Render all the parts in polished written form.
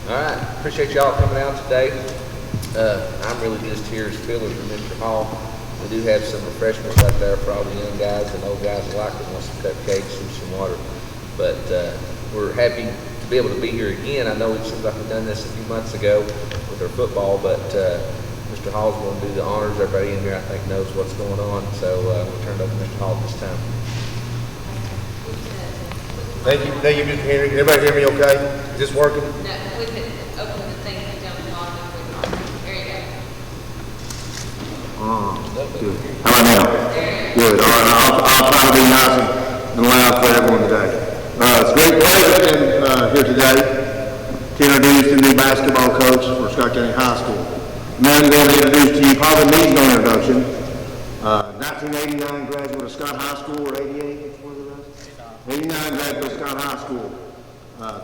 All right, appreciate y'all coming out today. I'm really just here as fillers for Mr. Hall. We do have some refreshments out there for all the young guys and old guys alike that want some cupcakes and some water. But we're happy to be able to be here again. I know it seems like we've done this a few months ago with our football, but Mr. Hall's going to do the honors. Everybody in here, I think, knows what's going on. So we'll turn it over to Mr. Hall this time. Thank you, Mr. Henry. Can everybody hear me okay? Is this working? No, we could open the thing and jump on and put it on. There you go. Good. How about now? Good. All right. I'll try to be nice and loud for everyone today. It's a great pleasure to be here today to introduce the new basketball coach for Scott County High School. I'm going to introduce to you, probably needs no introduction, 1989 graduate of Scott High School, or 88, which one of those? 89 graduate of Scott High School.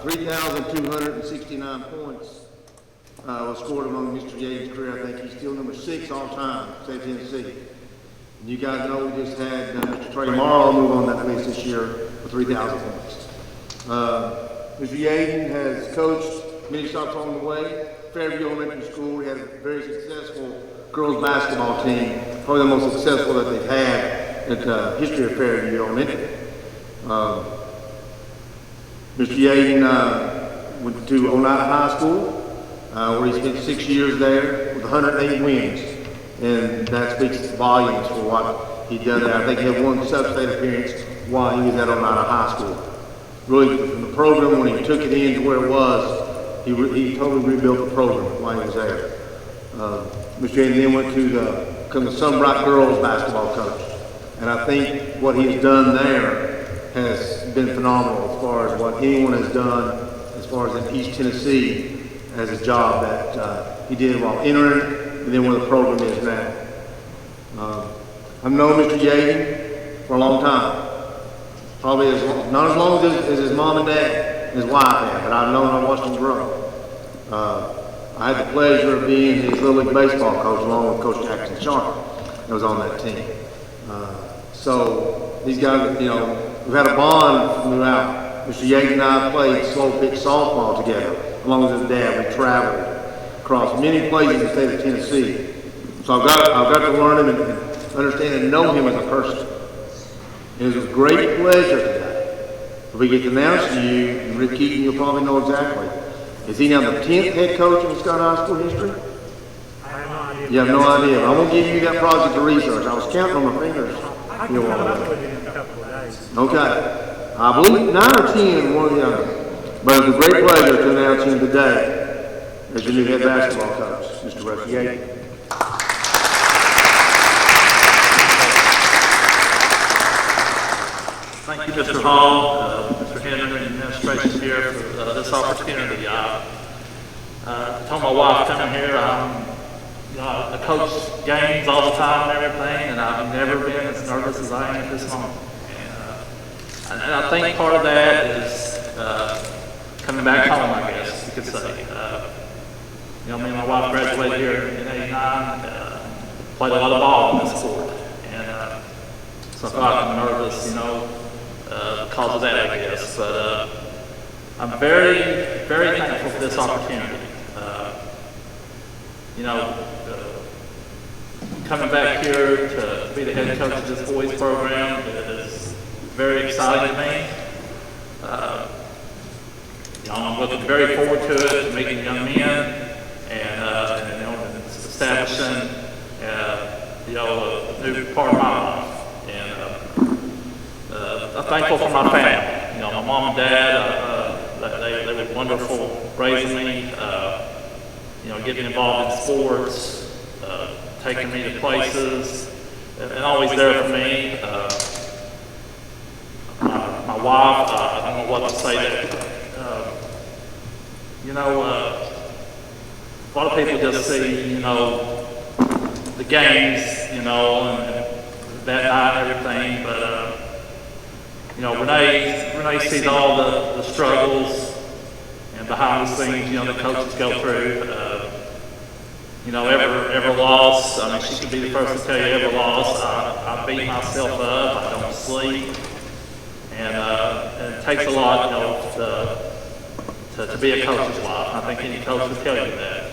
3,269 points was scored among Mr. Yaden's career. I think he's still number 6 all time, state of Tennessee. And you guys know we just had Mr. Trey Morrow move on that list this year for 3,000 points. Mr. Yaden has coached many stops along the way. Fairview Elementary School, we had a very successful girls basketball team, probably the most successful that they've had in the history of Fairview Elementary. Mr. Yaden went to Oneida High School, where he spent 6 years there with 108 wins, and that speaks volumes for what he did there. I think he had one sub-state appearance while he was at Oneida High School. Really, from the program, when he took it in to where it was, he totally rebuilt the program while he was there. Mr. Yaden then went to become the Sunbright girls basketball coach, and I think what he has done there has been phenomenal as far as what anyone has done as far as in East Tennessee as a job that he did while entering and then where the program is now. I've known Mr. Yaden for a long time. Probably not as long as his mom and dad and his wife had, but I've known and watched him grow. I had the pleasure of being his Little League baseball coach along with Coach Jackson Sharp that was on that team. So these guys, you know, we've had a bond throughout. Mr. Yaden and I played slow pitch softball together, along with his dad. We traveled across many places in the state of Tennessee. So I've got to learn him and understand and know him as a person. It was a great pleasure today. If we get to announce to you, and Rick Keeton, you'll probably know exactly. Is he now the 10th head coach in Scott High School history? I have no idea. You have no idea. I'm going to give you that project to research. I was counting on my fingers. I can come up with it in a couple of days. Okay. I believe 9 or 10, one or the other. But it's a great pleasure to announce him today as your new head basketball coach, Mr. Rusty Yaden. Thank you, Mr. Hall, Mr. Henry, and administration here for this opportunity. I told my wife coming here, I coach games all the time and everything, and I've never been as nervous as I am at this moment. And I think part of that is coming back home, I guess you could say. Me and my wife graduated here in '89, played a lot of ball in this sport, and so I thought I'm nervous, because of that, I guess. But I'm very, very thankful for this opportunity. Coming back here to be the head coach of this boys program is very exciting to me. I'm looking very forward to it, meeting young men and establishing a new part of my life. And I'm thankful for my family. My mom and dad, they were wonderful raising me, getting involved in sports, taking me to places, and always there for me. My wife, I don't know what to say there. A lot of people just see, the games, and that night and everything, but Renee sees all the struggles and behind the scenes, the coaches go through. Every loss, she could be the first to tell you every loss. I beat myself up, I don't sleep, and it takes a lot, to to be a coach's wife. And I think any coach would tell you that.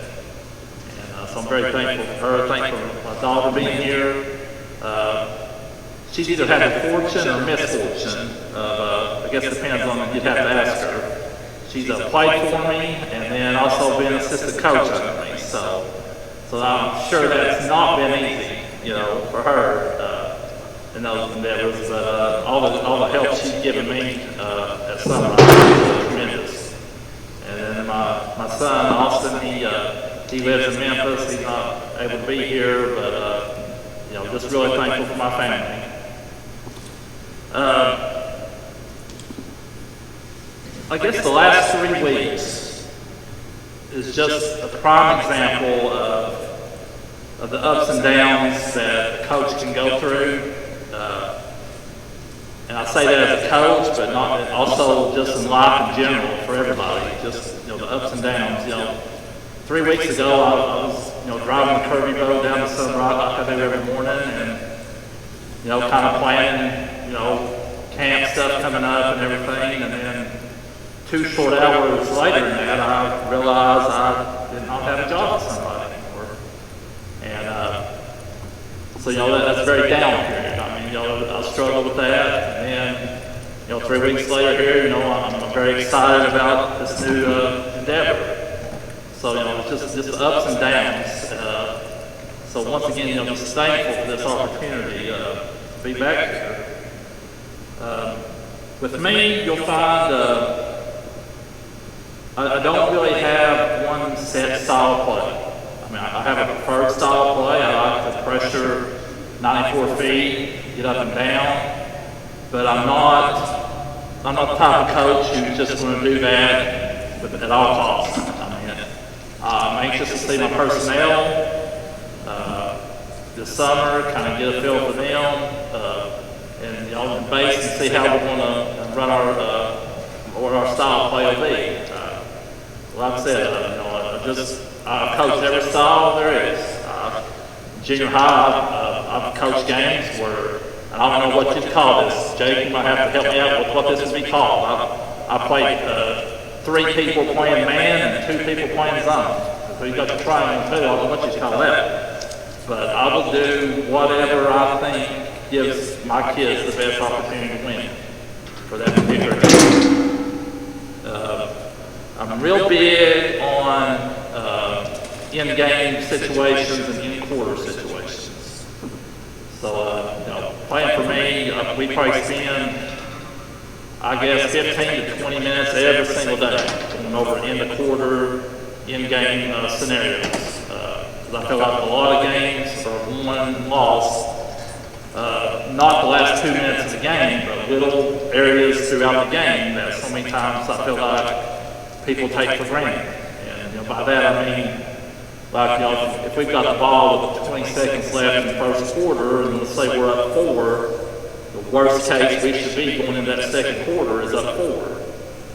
And so I'm very thankful for her, thankful for my daughter being here. She's either had the fortune or misfortune of, I guess it depends on, you'd have to ask her. She's played for me and then also been assistant coach under me. So I'm sure that's not been easy, you know, for her in those endeavors. But all the help she's given me at Sunrise is tremendous. And then my son Austin, he lives in Memphis. He's not able to be here, but you know, just really thankful for my family. I guess the last 3 weeks is just a prime example of the ups and downs that a coach can go through. And I say that as a coach, but not also just in life in general for everybody. Just, you know, the ups and downs. You know, 3 weeks ago I was, you know, driving the Kirby Road down to Sunrise like I do every morning, and you know, kind of planning, you know, camp stuff coming up and everything, and then 2 short hours later than that, I realized I did not have a job at Sunrise anymore. And so, you know, that's a very down period. I mean, you know, I struggled with that, and then, you know, 3 weeks later here, you know, I'm very excited about this new endeavor. So, you know, it's just the ups and downs. So once again, you know, just thankful for this opportunity to be back here. With me, you'll find I don't really have one set style play. I mean, I have a preferred style play. I like to pressure 94 feet, get up and down, but I'm not the type of coach who's just going to do that at all costs. I mean, I'm anxious to see my personnel this summer, kind of get a feel for them, and, you know, base and see how we're going to run what our style play will be. Like I said, you know, I coach every style there is. Junior high, I've coached games where, and I don't know what you'd call this. Jake, you might have to help me out with what this would be called. I played 3 people playing man and 2 people playing zone. So you got the triangle too. I don't know what you call that. But I will do whatever I think gives my kids the best opportunity to win for that particular game. I'm real big on in-game situations and in-quarter situations. So, you know, playing for me, we probably spend, I guess, 15 to 20 minutes every single day going over in-the-quarter, in-game scenarios. I feel like a lot of games are won and lost, not the last 2 minutes of the game, but little areas throughout the game that so many times I feel like people take for granted. And, you know, by that I mean, like, you know, if we've got the ball with 20 seconds left in the first quarter, and let's say we're up 4, the worst case we should be going into that second quarter is up 4,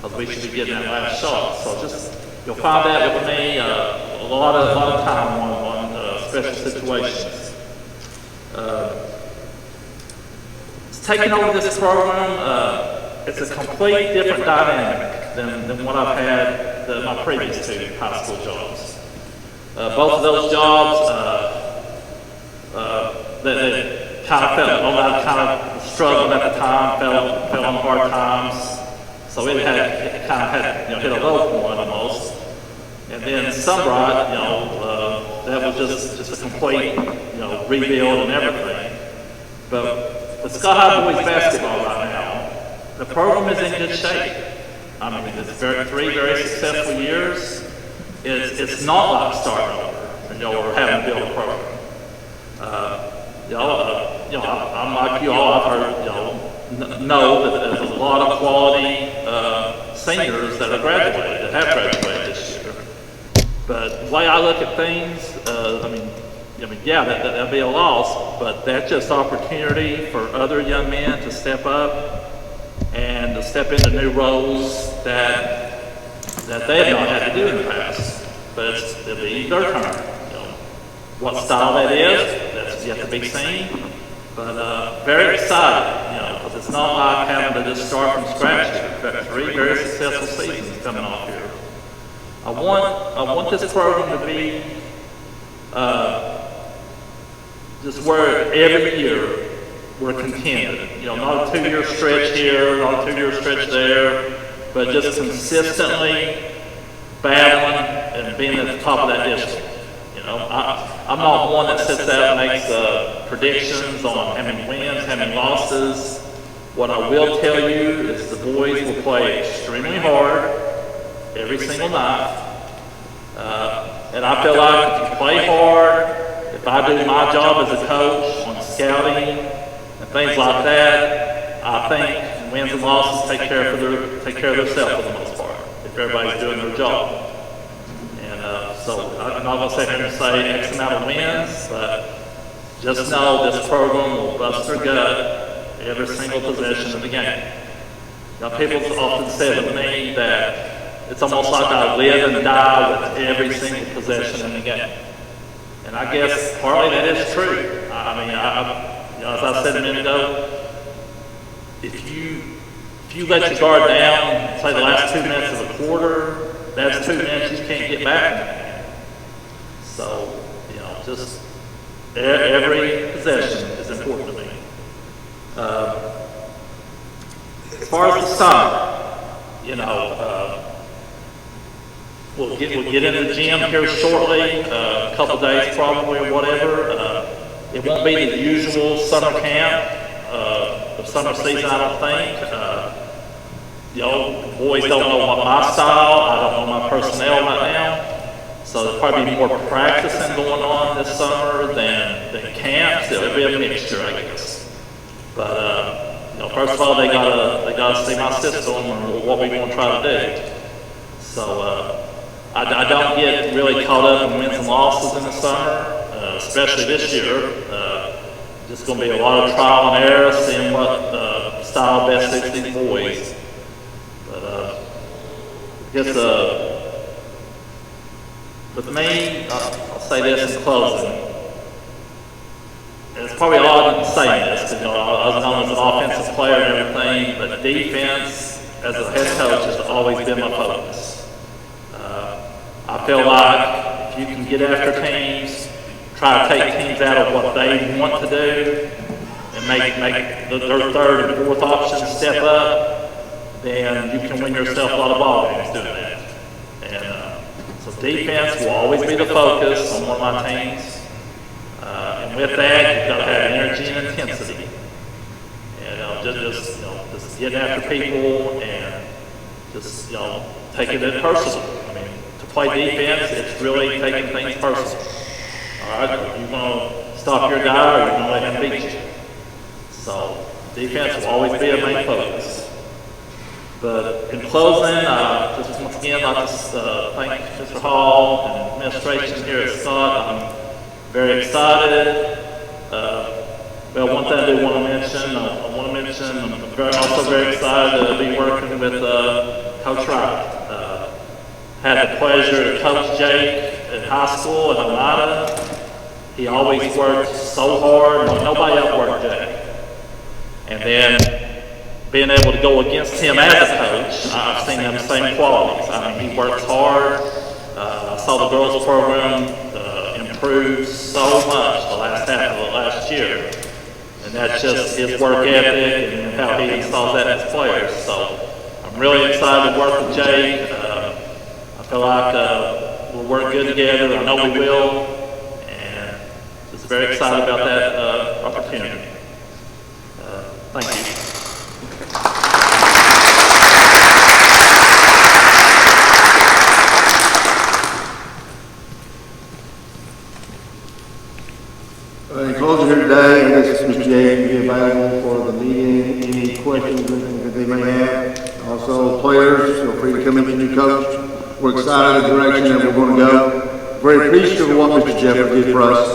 because we should be getting that last shot. So just, you'll find that with me a lot of time on special situations. Taking over this program, it's a complete different dynamic than what I've had my previous 2 high school jobs. Both of those jobs, they kind of felt, I kind of struggled at the time, fell on hard times. So it kind of had, you know, hit a low point almost. And then Sunbright, you know, that was just a complete, you know, rebuild and everything. But with Sky High Boys basketball right now, the program is in good shape. I mean, it's 3 very successful years. It's not like starting over, you know, or having to build a program. You know, I'm like you all. I've heard, you know that there's a lot of quality seniors that are graduated, that have graduated this year. But the way I look at things, I mean, yeah, that'd be a loss, but that's just opportunity for other young men to step up and to step into new roles that they have not had to do in the past. But it'll be their turn. You know, what style that is, that's yet to be seen. But very excited, you know, because it's not like having to just start from scratch. We've got 3 very successful seasons coming off here. I want this program to be just where every year we're contending. You know, not a 2-year stretch here, not a 2-year stretch there, but just consistently battling and being at the top of that district. You know, I'm not one that sits out and makes predictions on how many wins, how many losses. What I will tell you is the boys will play extremely hard every single night. And I feel like if you play hard, if I do my job as a coach on scouting and things like that, I think wins and losses take care of themselves for the most part, if everybody's doing their job. And so I'm not going to sit here and say X amount of wins, but just know this program will bust their gut every single possession of the game. Now, people often say to me that it's almost like I live and die with every single possession in the game. And I guess partly that is true. I mean, you know, as I said a minute ago, if you let your guard down, say the last 2 minutes of a quarter, that's 2 minutes you can't get back. So, you know, just every possession is important to me. As far as the summer, you know, we'll get into the gym here shortly, a couple days probably or whatever. It won't be the usual summer camp, the summer season, I don't think. You know, the boys don't know my style, I don't know my personnel right now. So there'll probably be more practicing going on this summer than camps. It'll be a mixture, I guess. But you know, first of all, they gotta see my system and what we want to try to do. So I don't get really caught up in wins and losses in the summer, especially this year. Just going to be a lot of trial and error, seeing what style best suits these boys. But I guess with me, I'll say this in closing. And it's probably odd saying this, because you know, I was known as an offensive player and everything, but defense as a head coach has always been my focus. I feel like if you can get after teams, try to take teams out of what they want to do, and make their third and fourth options step up, then you can win yourself a lot of ball games doing that. And so defense will always be the focus on one of my teams. And with that, you've got to have energy and intensity. And just getting after people and just taking it personal. Play defense, it's really taking things personal. All right, you're going to stop your guy or you're going to let him beat you. So defense will always be a main focus. But in closing, just once again, I'd like to thank Mr. Hall and administration here at Scott. I'm very excited. Well, one thing I do want to mention, I'm also very excited to be working with Coach Wright. Had the pleasure to coach Jake in high school at Oneida. He always worked so hard, nobody outworked Jake. And then being able to go against him as a coach, I've seen them same qualities. I mean, he works hard. I saw the girls program improve so much the last half of the last year. And that's just his work ethic and how he installs that in his players. So I'm really excited to work with Jake. I feel like we'll work good together. I know we will, and just very excited about that opportunity. Thank you. In closing here today, I guess Mr. Yaden will be available for the meeting, any questions that they may have. Also, players, feel free to come in with your coach. We're excited the direction that we're going to go. Very appreciative of what Mr. Jeffers did for us.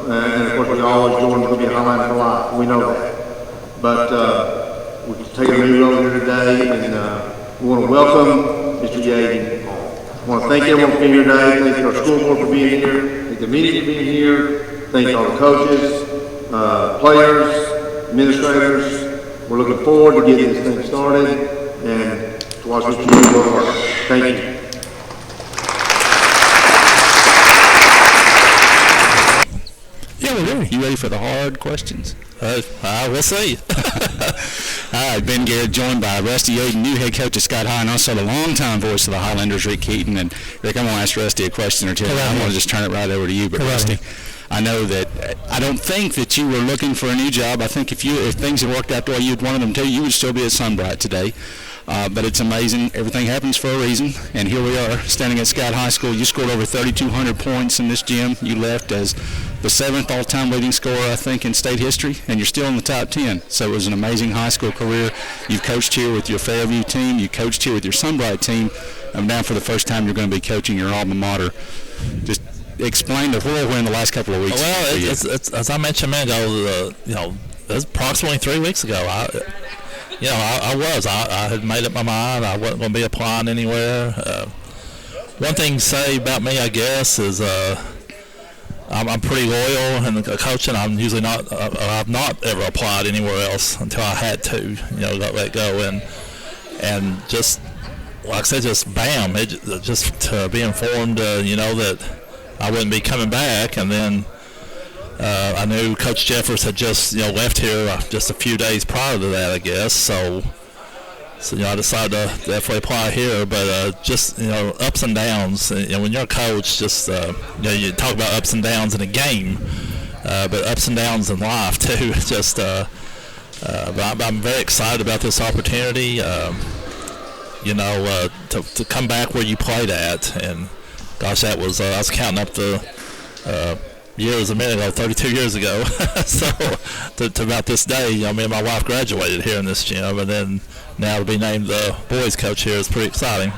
And of course, we always join to be a highlight for life. We know that. But we're taking a new road here today, and we want to welcome Mr. Yaden. I want to thank everyone for being here today. Thank our school board for being here. Thank the media for being here. Thank all the coaches, players, administrators. We're looking forward to getting this thing started and to watch Mr. Yaden go hard. Thank you. You ready for the hard questions? We'll see. All right, Ben Garrett, joined by Rusty Yaden, new head coach at Scott High, and also the longtime voice of the Highlanders, Rick Keeton. And Rick, I'm going to ask Rusty a question or two. I'm going to just turn it right over to you. But Rusty, I know that I don't think that you were looking for a new job. I think if things had worked out the way you'd wanted them to, you would still be at Sunbright today. But it's amazing. Everything happens for a reason. And here we are standing at Scott High School. You scored over 3,200 points in this gym. You left as the 7th all-time leading scorer, I think, in state history, and you're still in the top 10. So it was an amazing high school career. You've coached here with your Fairview team. You coached here with your Sunbright team. And now for the first time you're going to be coaching your alma mater. Just explain the whirlwind the last couple of weeks. Well, it's as I mentioned a minute ago, it was approximately 3 weeks ago. I had made up my mind. I wasn't going to be applying anywhere. One thing to say about me, I guess, is I'm pretty loyal in coaching. I'm usually not. I've not ever applied anywhere else until I had to. Got let go, and just like I said, just bam, just to be informed, that I wouldn't be coming back, and then I knew Coach Jeffers had just left here just a few days prior to that, I guess. So I decided to definitely apply here, but just ups and downs. When you're a coach, just you talk about ups and downs in a game, but ups and downs in life too. Just but I'm very excited about this opportunity. To come back where you played at, and gosh, that was I was counting up the years a minute ago, 32 years ago. So to about this day, me and my wife graduated here in this gym, and then now to be named the boys coach here is pretty exciting.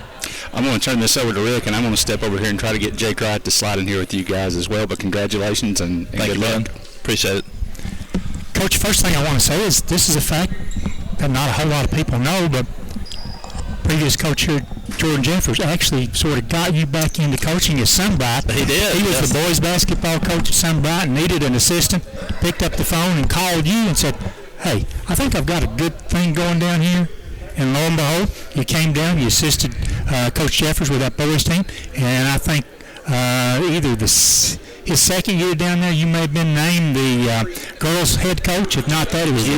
I'm going to turn this over to Rick, and I'm going to step over here and try to get Jake Wright to slide in here with you guys as well. But congratulations and good luck. Appreciate it. Coach, first thing I want to say is this is a fact that not a whole lot of people know, but previous coach here, Jordan Jeffers, actually sort of got you back into coaching at Sunbright. He did. He was the boys basketball coach at Sunbright and needed an assistant, picked up the phone and called you and said, hey, I think I've got a good thing going down here. And lo and behold, you came down, you assisted Coach Jeffers with that boys team, and I think either his second year down there, you may have been named the girls' head coach. If not that, it was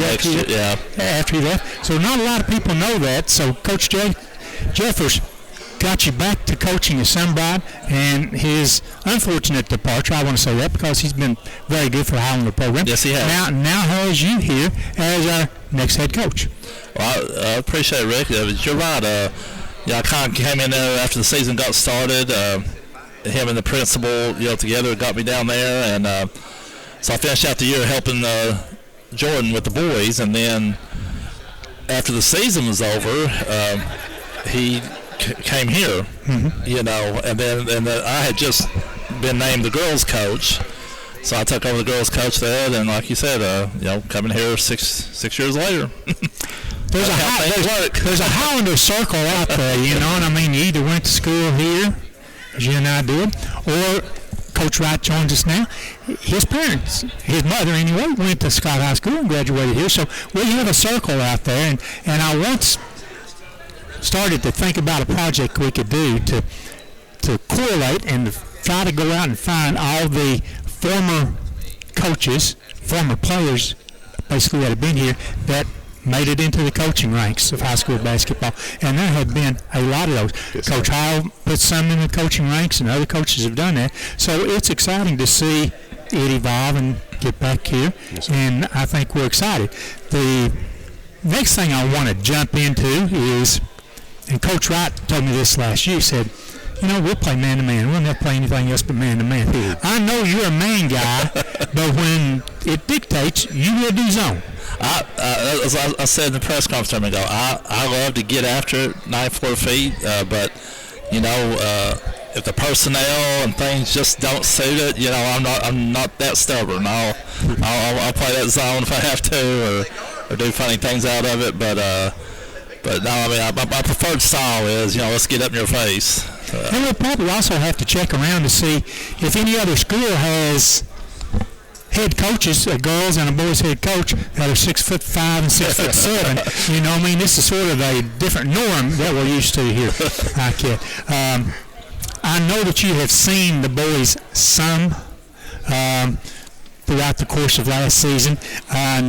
after he left. So not a lot of people know that. So Coach Jeffers got you back to coaching at Sunbright, and his unfortunate departure, I want to say that because he's been very good for the Highlander program. Yes, he has. Now has you here as our next head coach. Well, I appreciate it, Rick. You're right. I kind of came in there after the season got started. Him and the principal, together got me down there, and so I finished out the year helping Jordan with the boys, and then after the season was over, he came here, and then I had just been named the girls' coach, so I took over the girls' coach there, and like you said, coming here six years later. There's a Highlander circle out there, and I mean, you either went to school here, as you and I did, or Coach Wright joins us now. His parents, his mother anyway, went to Scott High School and graduated here, so we have a circle out there, and I once started to think about a project we could do to correlate and to try to go out and find all the former coaches, former players, basically that have been here, that made it into the coaching ranks of high school basketball, and there have been a lot of those. Yes, Coach Howell put some in the coaching ranks, and other coaches have done that. So it's exciting to see it evolve and get back here, and I think we're excited. The next thing I want to jump into is, and Coach Wright told me this last year, he said, we'll play man-to-man. We'll never play anything else but man-to-man. I know you're a man guy, but when it dictates, you will do zone. As I said in the press conference a minute ago, I love to get after it 94 feet, but if the personnel and things just don't suit it, I'm not that stubborn. I'll play that zone if I have to, or do funny things out of it. But no, I mean, my preferred style is let's get up in your face. And we'll probably also have to check around to see if any other school has head coaches, a girls and a boys head coach that are 6'5" and 6'7". This is sort of a different norm that we're used to here. I know that you have seen the boys some. The throughout the course of last season,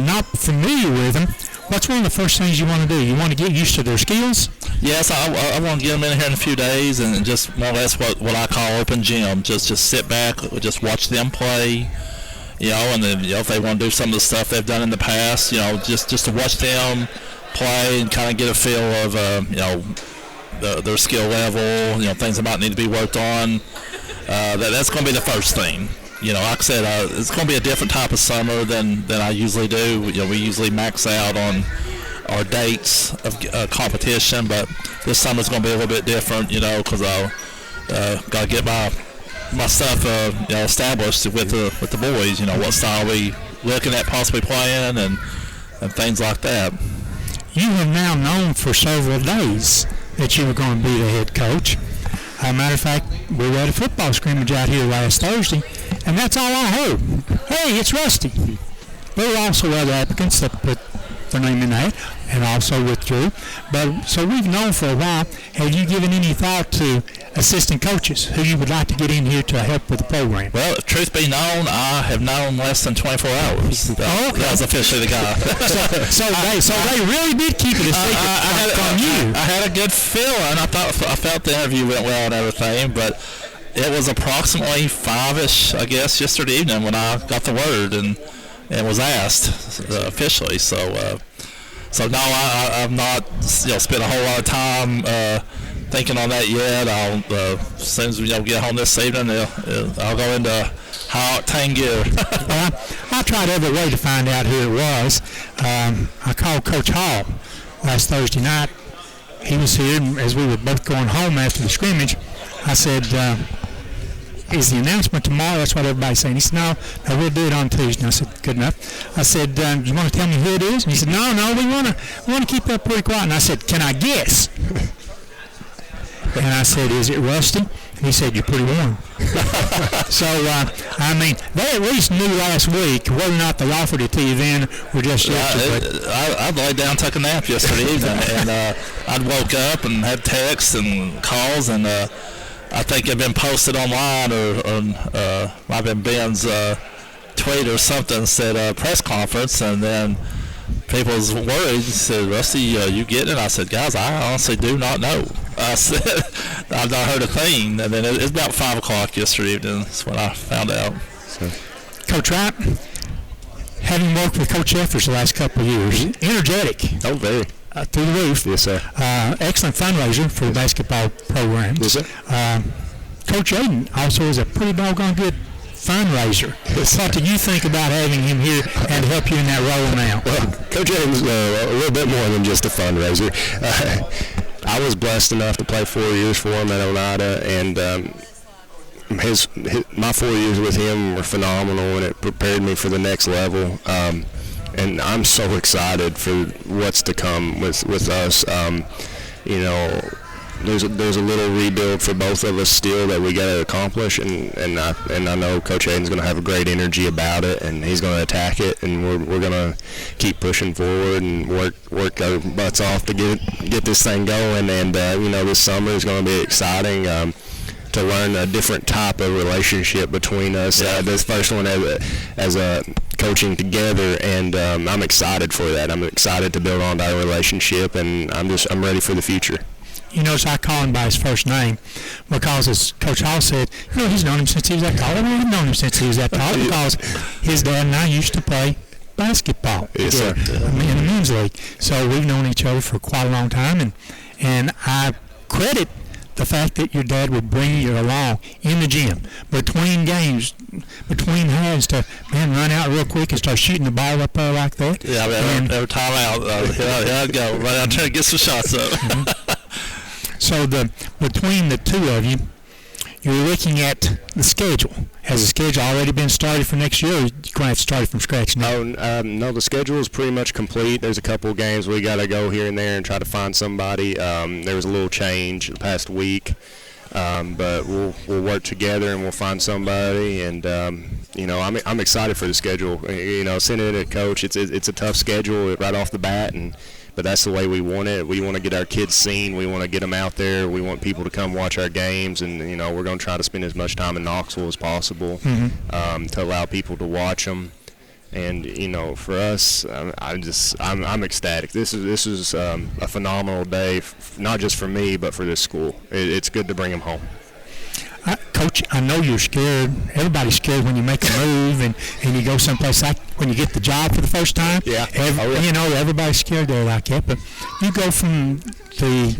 not familiar with them. What's one of the first things you want to do? You want to get used to their skills? Yes, I want to get them in here in a few days and just more or less what I call open gym. Just sit back, just watch them play, and then if they want to do some of the stuff they've done in the past, just to watch them play and kind of get a feel of their skill level, things that might need to be worked on. That's going to be the first thing. Like I said, it's going to be a different type of summer than I usually do. We usually max out on our dates of competition, but this summer's going to be a little bit different, because I'll got to get my stuff established with the boys. What style we looking at possibly playing and things like that. You have now known for several days that you were going to be the head coach. As a matter of fact, we were at a football scrimmage out here last Thursday, and that's all I heard. Hey, it's Rusty. There were also other applicants that put their name in the hat and also withdrew. But so we've known for a while. Have you given any thought to assistant coaches who you would like to get in here to help with the program? Well, truth be known, I have known less than 24 hours. That was officially the guy. so they really did keep it a secret from you. I had a good feeling. I felt the interview went well and everything, but it was approximately 5-ish, I guess, yesterday evening when I got the word and was asked officially. So no, I've not spent a whole lot of time thinking on that yet. I'll as soon as we get home this evening, I'll go into high octane gear. I tried every way to find out who it was. I called Coach Hall last Thursday night. He was here, and as we were both going home after the scrimmage, I said, is the announcement tomorrow? That's what everybody's saying. He said, no, we'll do it on Tuesday. And I said, good enough. I said, do you want to tell me who it is? And he said, no, we want to keep that pretty quiet. And I said, can I guess? And I said, is it Rusty? And he said, you're pretty warm. So, they at least knew last week whether or not they offered it to you then or just yesterday. I laid down, took a nap yesterday evening, and I'd woke up and had texts and calls, and I think it'd been posted online or might have been Ben's tweet or something said press conference, and then people was worried. He said, Rusty, you getting it? I said, guys, I honestly do not know. I said, I've not heard a thing. And then it's about 5 o'clock yesterday evening. That's when I found out. So. Coach Wright, having worked with Coach Jeffers the last couple of years, energetic. Oh, very. Through the roof. Yes, sir. Excellent fundraiser for the basketball program. Yes, sir. Coach Yaden also is a pretty doggone good fundraiser. What do you think about having him here and help you in that role now? Well, Coach Yaden's a little bit more than just a fundraiser. I was blessed enough to play 4 years for him at Oneida, and my 4 years with him were phenomenal, and it prepared me for the next level. And I'm so excited for what's to come with us. There's a little rebuild for both of us still that we got to accomplish, and I know Coach Yaden's going to have a great energy about it, and he's going to attack it, and we're going to keep pushing forward and work our butts off to get this thing going. And this summer is going to be exciting to learn a different type of relationship between us. This first one as a coaching together, and I'm excited for that. I'm excited to build on our relationship, and I'm ready for the future. You notice I call him by his first name because, as Coach Hall said, he's known him since he was that tall. I've known him since he was that tall because his dad and I used to play basketball together in the men's league. So we've known each other for quite a long time, and I credit the fact that your dad would bring you along in the gym between games, between halves to run out real quick and start shooting the ball up there like that. Yeah, every time out, here I'd go right out there and get some shots up. Mm-hmm. So between the two of you, you're looking at the schedule. Has the schedule already been started for next year, or are you going to have to start it from scratch now? No, the schedule is pretty much complete. There's a couple of games we got to go here and there and try to find somebody. There was a little change the past week, but we'll work together and we'll find somebody. And I'm excited for the schedule. Sending it to Coach, it's a tough schedule right off the bat, but that's the way we want it. We want to get our kids seen. We want to get them out there. We want people to come watch our games, and we're going to try to spend as much time in Knoxville as possible to allow people to watch them. And for us, I'm ecstatic. This is a phenomenal day, not just for me, but for this school. It's good to bring them home. Coach, I know you're scared. Everybody's scared when you make a move and you go someplace like when you get the job for the first time. Yeah. Everybody's scared there like that. But you go from the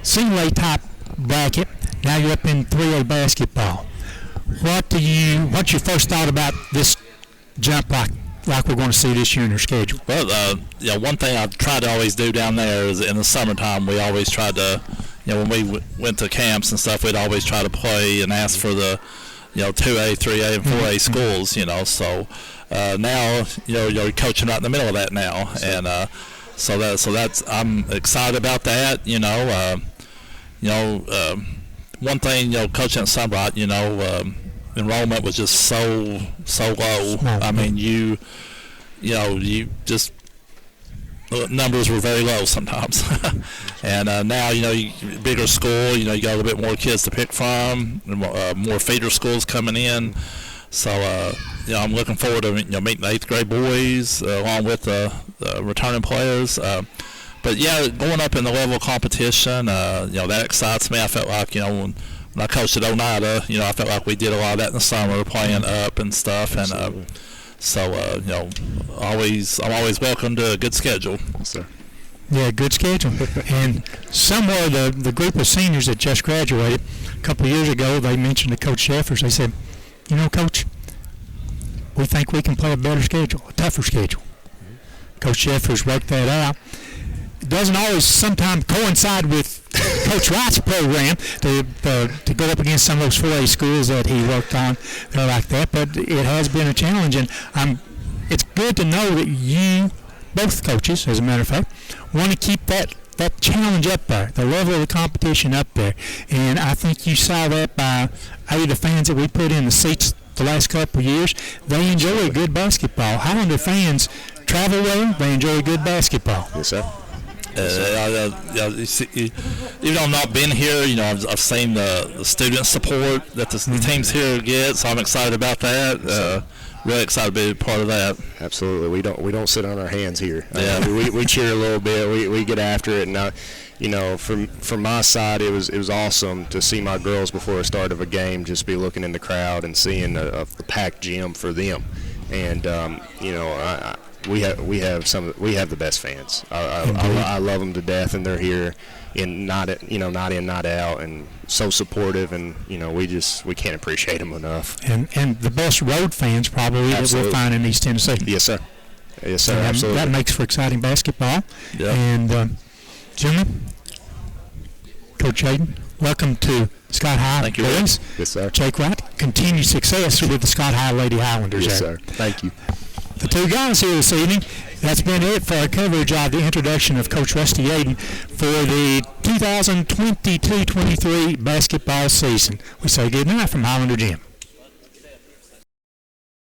single A type bracket, now you're up in 3A basketball. What's your first thought about this jump like we're going to see this year in your schedule? Well, one thing I try to always do down there is in the summertime we always tried to, when we went to camps and stuff, we'd always try to play and ask for the, 2A, 3A, and 4A schools. So now you're coaching right in the middle of that now, and so that's I'm excited about that. One thing coaching at Sunbright, enrollment was just so low. I mean, you just numbers were very low sometimes. And now bigger school, you got a little bit more kids to pick from, more feeder schools coming in. So I'm looking forward to meeting the 8th grade boys along with the returning players. But going up in the level of competition, that excites me. I felt like when I coached at Oneida, I felt like we did a lot of that in the summer, playing up and stuff, and I'm always welcome to a good schedule. Yes, sir. Yeah, good schedule. And somewhere the group of seniors that just graduated a couple of years ago, they mentioned to Coach Jeffers. They said, Coach, we think we can play a better schedule, a tougher schedule. Coach Jeffers worked that out. It doesn't always sometimes coincide with Coach Wright's program to go up against some of those 4A schools that he worked on. They're like that, but it has been a challenge, and it's good to know that you, both coaches, as a matter of fact, want to keep that challenge up there, the level of the competition up there. And I think you saw that by the fans that we put in the seats the last couple of years. They enjoy good basketball. Highlander fans travel well. They enjoy good basketball. Yes, sir. Even though I've not been here, I've seen the student support that the teams here get, so I'm excited about that. Really excited to be a part of that. Absolutely, we don't sit on our hands here. Yeah. We cheer a little bit. We get after it, and from my side, it was awesome to see my girls before the start of a game just be looking in the crowd and seeing a packed gym for them, and we have the best fans. I love them to death, and they're here, not in, not out, and so supportive, and we can't appreciate them enough. And the best road fans probably Absolutely. that we'll find in East Tennessee. Yes, sir. Yes, sir. And Absolutely. that makes for exciting basketball. Yeah. And gentlemen, Coach Yaden, welcome to Scott High. Thank you. Boys. Yes, sir. Jake Wright, continued success with the Scott High Lady Highlanders. Yes, there. sir. Thank you. The two guys here this evening. That's been it for our coverage of the introduction of Coach Rusty Yaden for the 2022-23 basketball season. We say good night from Highlander Gym.